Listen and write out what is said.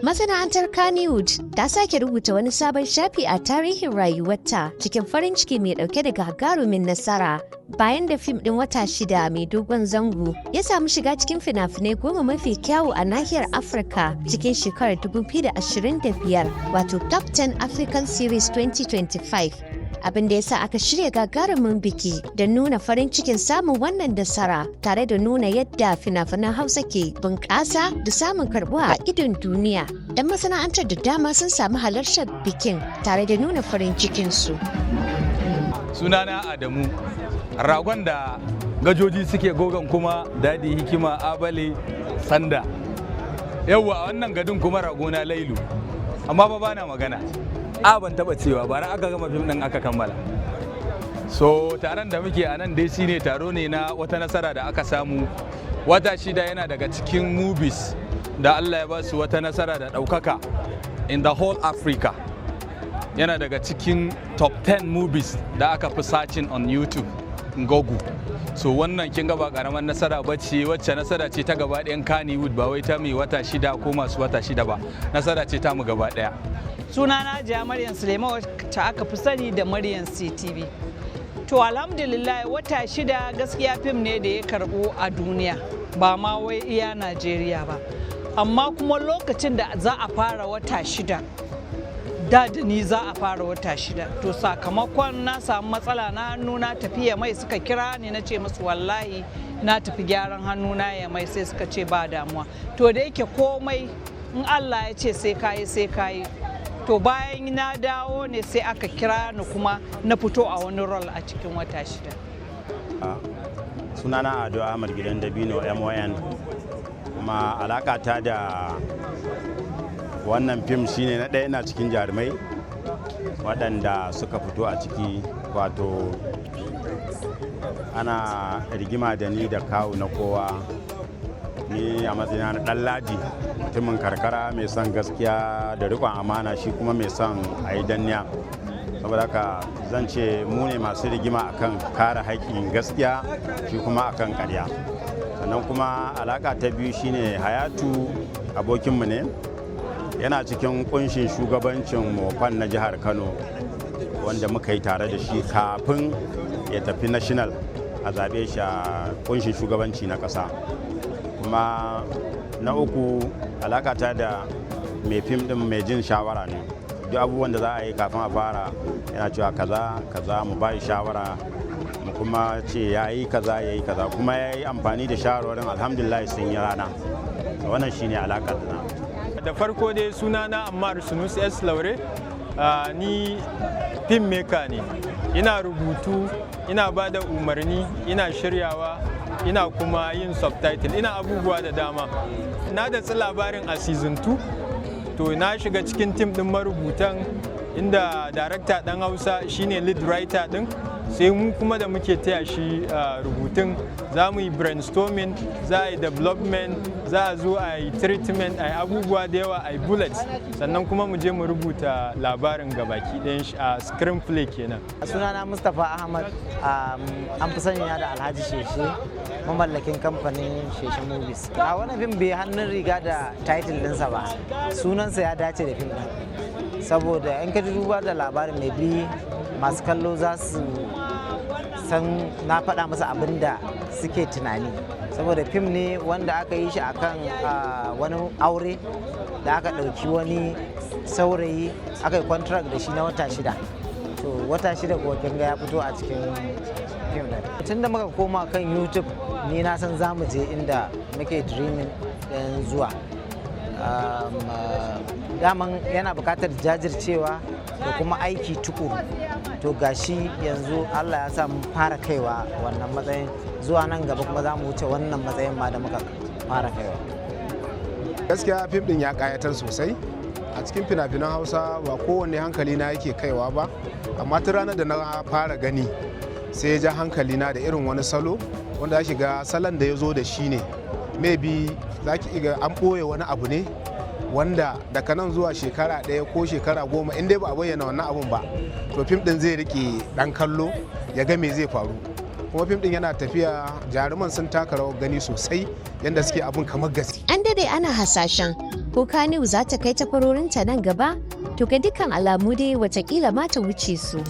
Masana'antar Kannywood ta sake rubuta wani sabon shafi a tarihin rayuwarta cikin farin ciki mai dauke da gagarumin nasara bayan da fim din wata shida mai dogon zango ya samu shiga cikin fina-finai 10 mafi kyawu a nahiyar Afirka cikin shekarar 2025 wato Top 10 African Series 2025. Abin da ya sa aka shirya gagarumin biki da nuna farin cikin samun wannan nasara tare da nuna yadda fina-finan Hausa ke bunƙasa da samun karɓuwa a idon duniya. Dan masana'antar da dama sun samu halartar bikin tare da nuna farin cikinsu. Sunana Adamu, ragon da gajoji suke gogon kuma dadi hikima abale sanda. Yawwa wannan gadin kuma ragona Lailu, amma ba bana magana. Ban taba cewa bara aka gama fim din aka kammala. So taron da muke a nan dai shine taro ne na wata nasara da aka samu. Wata shida yana daga cikin movies da Allah ya ba su wata nasara da ɗaukaka in the whole Africa. Yana daga cikin top 10 movies da aka fi searching on YouTube Google. So wannan kin ga ba karamar nasara bace, wacce nasara ce ta gaba ɗayan Kannywood, ba wai ta mai wata shida ko masu wata shida ba. Nasara ce ta mu gaba ɗaya. Sunana Maryam Suleiman, wacce aka fi sani da Maryam CTV. To alhamdulillah wata shida gaskiya fim ne da ya karɓo a duniya, ba ma wai iya Najeriya ba. Amma kuma lokacin da za a fara wata shida, da ni za a fara wata shida. To sakamakon na samu matsala na hannu na tafiya mai, suka kira ni na ce musu wallahi na tafi gyaran hannu na ya mai, sai suka ce ba damuwa. To da yake komai in Allah ya ce sai kayi sai kayi. To bayan na dawo ne sai aka kira ni kuma na fito a wani rol a cikin wata shida. Sunana Ado Ahmad Gidan Dabino MON, kuma alakata da wannan fim shine na ɗaya ina cikin jarumai waɗanda suka fito a ciki, wato ana rigima da ni da kawu na kowa. Ni a matsayina na ɗan ladi, mutumin karkara mai son gaskiya da riƙon amana, shi kuma mai son a yi danniya. Saboda haka zan ce mu ne masu rigima akan kare haƙƙin gaskiya, shi kuma akan ƙarya. Sannan kuma alaƙa ta biyu shine Hayatu abokinmu ne, yana cikin ƙunshin shugabancin mofan na jihar Kano wanda muka yi tare da shi kafin ya tafi national a zaɓe shi a ƙunshin shugabanci na ƙasa. Kuma na uku alakata da mai fim din mai jin shawara ne, duk abubuwan da za a yi kafin a fara yana cewa kaza mu bayi shawara, mu kuma ce ya yi kaza kuma ya yi amfani da shawarwarin, alhamdulillah sun yi rana. Wannan shine alakar da farko dai sunana Ammar Sunusi S. Laure, ni film maker ne, ina rubutu, ina ba da umarni, ina shiryawa, ina kuma yin subtitle, ina abubuwa da dama. Na da labarin a season 2, to na shiga cikin tim din marubutan, inda director dan Hausa shine lead writer din, sai mu kuma da muke taya shi rubutun za mu yi brainstorming, za a yi development, za a zo a yi treatment, a yi abubuwa da yawa, a yi bullets, sannan kuma mu je mu rubuta labarin gabaki ɗayan shi a screenplay kenan. Sunana Mustapha Ahmad, an fi sani da Alhaji Sheshe, mamallakin kamfanin Sheshe Movies. A wani fim bai hannun riga da title ɗinsa ba, sunansa ya dace da fim ɗin. Saboda in ka duba da labarin mai bi, masu kallo za su san na faɗa masa abin da suke tunani, saboda fim ne wanda aka yi shi akan wani aure da aka ɗauki wani saurayi aka yi contract da shi na wata shida. To wata shida kuwa kin ga ya fito a cikin fim ɗin. Tun da muka koma kan YouTube, ni na san za mu je inda muke dreaming ɗin zuwa. Daman yana buƙatar jajircewa da kuma aiki tukuru. To gashi yanzu Allah ya sa mun fara kaiwa wannan matsayin, zuwa nan gaba kuma za mu wuce wannan matsayin ma da muka fara kaiwa. Gaskiya fim din ya kayatar sosai. A cikin fina-finan Hausa ba kowanne hankali na yake kaiwa ba, amma tun ranar da na fara gani sai ya ja hankali na da irin wani salo wanda ya shiga salon da ya zo da shi ne. Maybe za ki ga an ɓoye wani abu ne wanda daga nan zuwa shekara 1 ko shekara 10 in dai ba a bayyana wannan abun ba, to fim din zai rike dan kallo ya ga me zai faru. Kuma fim din yana tafiya, jaruman sun taka rawar gani sosai yadda suke abun kamar gaske. An dade ana hasashen ko Kannywood za ta kai takwarorinta nan gaba? To ga dukkan alamu dai watakila ma ta wuce su.